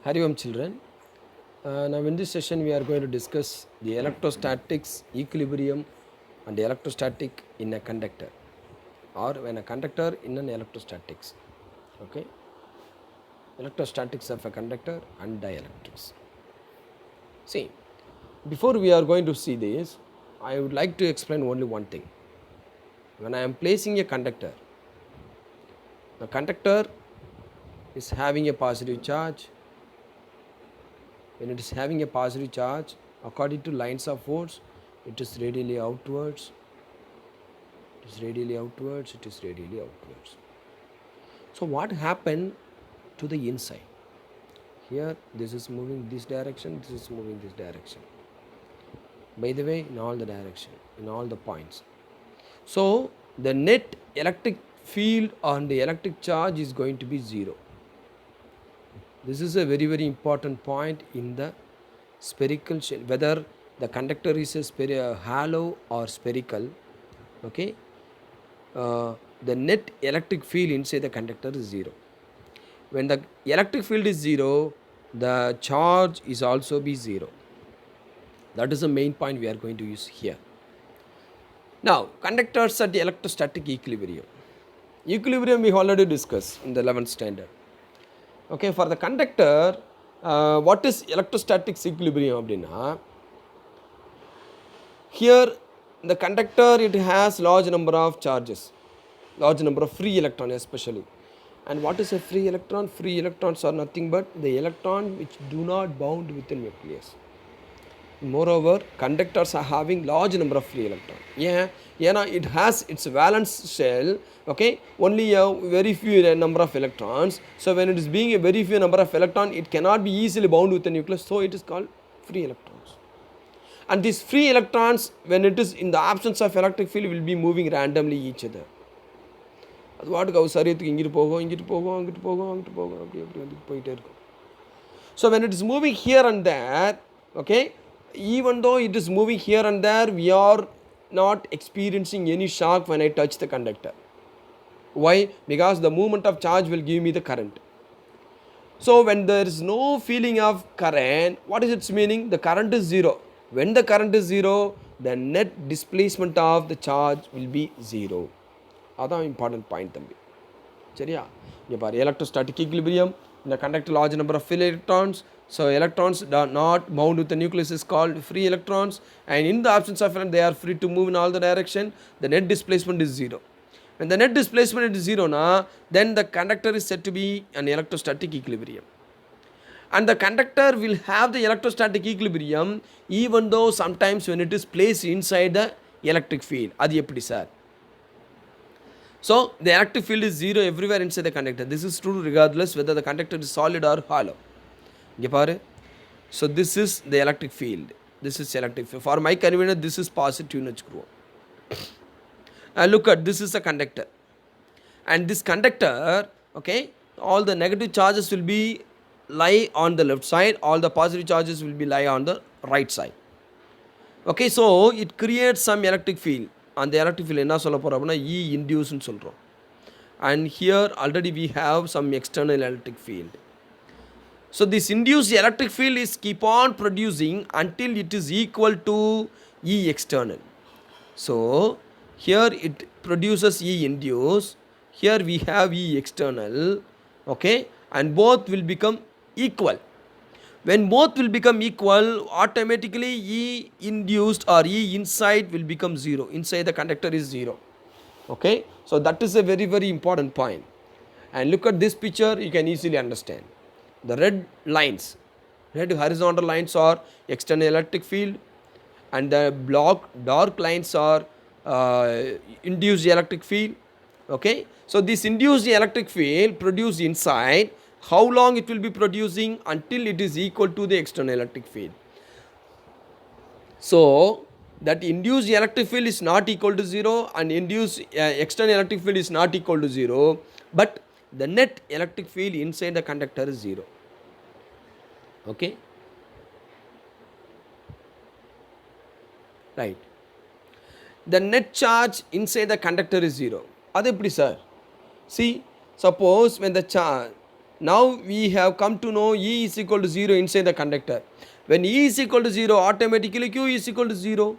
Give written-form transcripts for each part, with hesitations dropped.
Hari Om children. Now in this session we are going to discuss the electrostatics, equilibrium and electrostatic in a conductor or when a conductor in an electrostatics. Okay. Electrostatics of a conductor and dielectrics. See, before we are going to see this, I would like to explain only one thing. When I am placing a conductor, the conductor is having a positive charge. When it is having a positive charge, according to lines of force, it is radially outwards, it is radially outwards, it is radially outwards. So what happened to the inside? Here this is moving this direction, this is moving this direction. By the way, in all the direction, in all the points. So the net electric field on the electric charge is going to be 0. This is a very, very important point in the spherical shell, whether the conductor is a hollow or spherical. Okay, the net electric field inside the conductor is 0. When the electric field is 0, the charge is also be 0. That is the main point we are going to use here. Now, conductors at the electrostatic equilibrium. Equilibrium we already discussed in the 11th standard. Okay, for the conductor, what is electrostatic equilibrium abdina? Here the conductor, it has large number of charges, large number of free electrons especially. And what is a free electron? Free electrons are nothing but the electron which do not bound within nucleus. Moreover, conductors are having large number of free electrons. It has its valence shell, okay, only a very few number of electrons. So when it is being a very few number of electrons, it cannot be easily bound with the nucleus, so it is called free electrons. And these free electrons, when it is in the absence of electric field, will be moving randomly each other. So when it is moving here and there, okay, even though it is moving here and there, we are not experiencing any shock when I touch the conductor. Why? Because the movement of charge will give me the current. So when there is no feeling of current, what is its meaning? The current is 0. When the current is 0, the net displacement of the charge will be 0. That's an important point. Electrostatic equilibrium, in the conductor large number of free electrons. So electrons are not bound with the nucleus is called free electrons, and in the absence of electrons, they are free to move in all the direction. The net displacement is 0. When the net displacement is 0, then the conductor is said to be an electrostatic equilibrium. And the conductor will have the electrostatic equilibrium even though sometimes when it is placed inside the electric field. Adi eppadi sir? So the electric field is 0 everywhere inside the conductor. This is true regardless whether the conductor is solid or hollow. So this is the electric field. This is electric field. For my convenience, this is positive. Look at this is a conductor. And this conductor, okay, all the negative charges will be lie on the left side, all the positive charges will be lie on the right side. Okay, so it creates some electric field. And the electric field enna solla poromna E induced nu solrom. And here already we have some external electric field. So this induced electric field is keep on producing until it is equal to E external. So here it produces E induced, here we have E external, okay, and both will become equal. When both will become equal, automatically E induced or E inside will become 0. Inside the conductor is 0. Okay, so that is a very, very important point. And look at this picture, you can easily understand. The red lines, red horizontal lines are external electric field, and the dark lines are induced electric field. Okay, so this induced electric field produced inside, how long it will be producing? Until it is equal to the external electric field. So that induced electric field is not equal to 0 and induced external electric field is not equal to 0, but the net electric field inside the conductor is 0. Okay, right. The net charge inside the conductor is 0. Adu eppadi sir? See, suppose when the Now we have come to know E is equal to 0 inside the conductor. When E is equal to 0, automatically Q is equal to 0.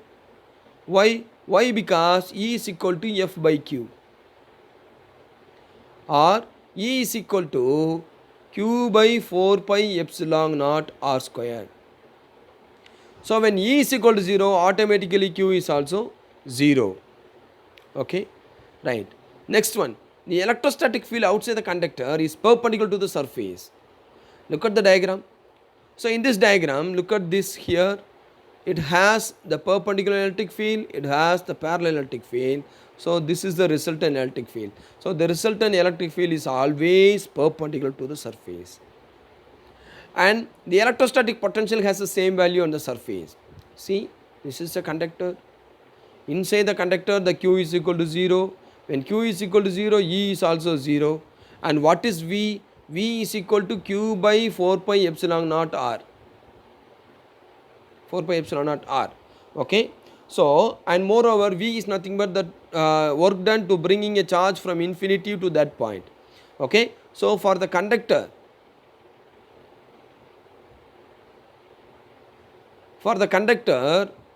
Why? Why? Because E is equal to F by Q, or E is equal to Q by 4 pi epsilon naught R squared. So when E is equal to 0, automatically Q is also 0. Okay, right. Next one, the electrostatic field outside the conductor is perpendicular to the surface. Look at the diagram. So in this diagram, look at this here. It has the perpendicular electric field, it has the parallel electric field. So this is the resultant electric field. So the resultant electric field is always perpendicular to the surface. And the electrostatic potential has the same value on the surface. See, this is the conductor. Inside the conductor, the Q is equal to 0. When Q is equal to 0, E is also 0. And what is V? V is equal to Q by 4 pi epsilon naught R. 4 pi epsilon naught R. Okay. So, and moreover, V is nothing but the work done to bringing a charge from infinity to that point. Okay. So, for the conductor,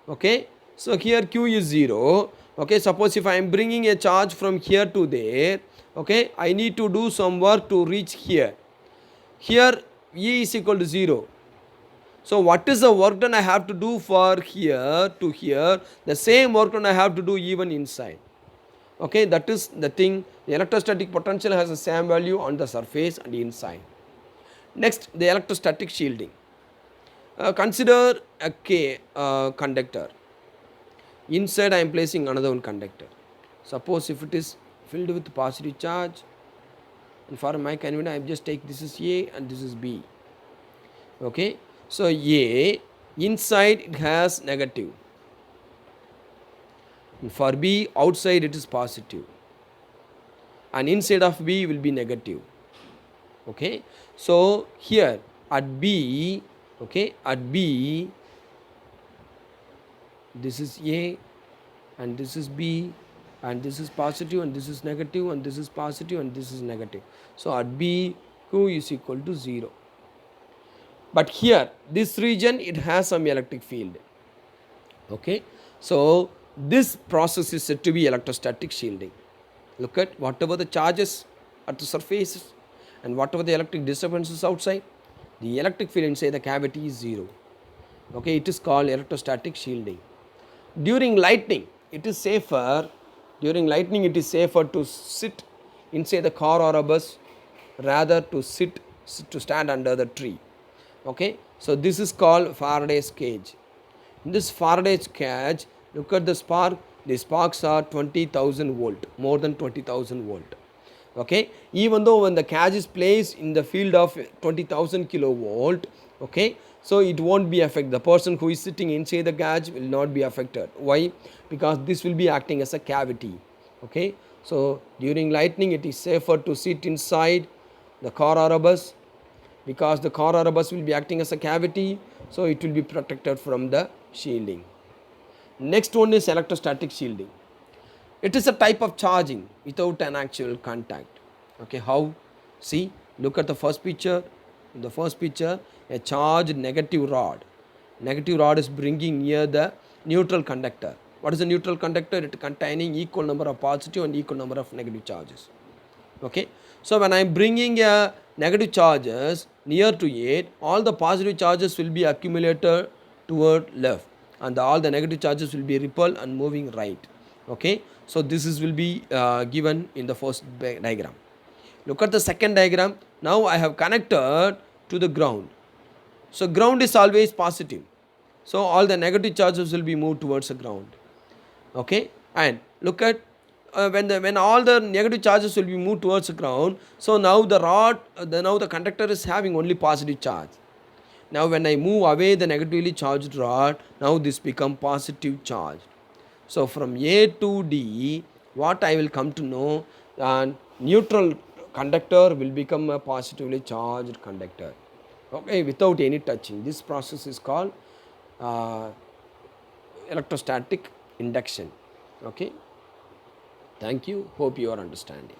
okay, so here Q is 0. Okay, suppose if I am bringing a charge from here to there, okay, I need to do some work to reach here. Here E is equal to 0. So what is the work done I have to do for here to here? The same work done I have to do even inside. Okay, that is the thing. The electrostatic potential has the same value on the surface and inside. Next, the electrostatic shielding. Consider a conductor. Inside I am placing another one conductor. Suppose if it is filled with positive charge, and for my convenience I have just take this is A and this is B. Okay, so A inside it has negative, and for B outside it is positive, and inside of B will be negative. Okay, so here at B, okay, at B this is A and this is B, and this is positive and this is negative, and this is positive and this is negative. So at B Q is equal to 0. But here this region it has some electric field. Okay, so this process is said to be electrostatic shielding. Look at whatever the charges at the surface and whatever the electric disturbances outside, the electric field inside the cavity is 0. Okay, it is called electrostatic shielding. During lightning it is safer to sit inside the car or a bus rather to stand under the tree. Okay, so this is called Faraday's cage. In this Faraday's cage, look at the spark. The sparks are 20,000 volt, more than 20,000 volt. Okay, even though when the cage is placed in the field of 20,000 kilovolt, okay, so it won't be affected. The person who is sitting inside the cage will not be affected. Why? Because this will be acting as a cavity. Okay, so during lightning it is safer to sit inside the car or a bus, because the car or a bus will be acting as a cavity, so it will be protected from the shielding. Next one is electrostatic shielding. It is a type of charging without an actual contact. Okay, how? See, look at the first picture. In the first picture, a charged negative rod. Negative rod is bringing near the neutral conductor. What is a neutral conductor? It containing equal number of positive and equal number of negative charges. Okay, so when I am bringing a negative charges near to it, all the positive charges will be accumulated toward left, and all the negative charges will be repelled and moving right. Okay, so this will be given in the first diagram. Look at the second diagram. Now I have connected to the ground. So ground is always positive, so all the negative charges will be moved towards the ground. Okay, and look at when all the negative charges will be moved towards the ground, so now the rod, now the conductor is having only positive charge. Now when I move away the negatively charged rod, now this become positive charge. So from A to D, what I will come to know, neutral conductor will become a positively charged conductor. Okay, without any touching. This process is called electrostatic induction. Okay, thank you. Hope you are understanding.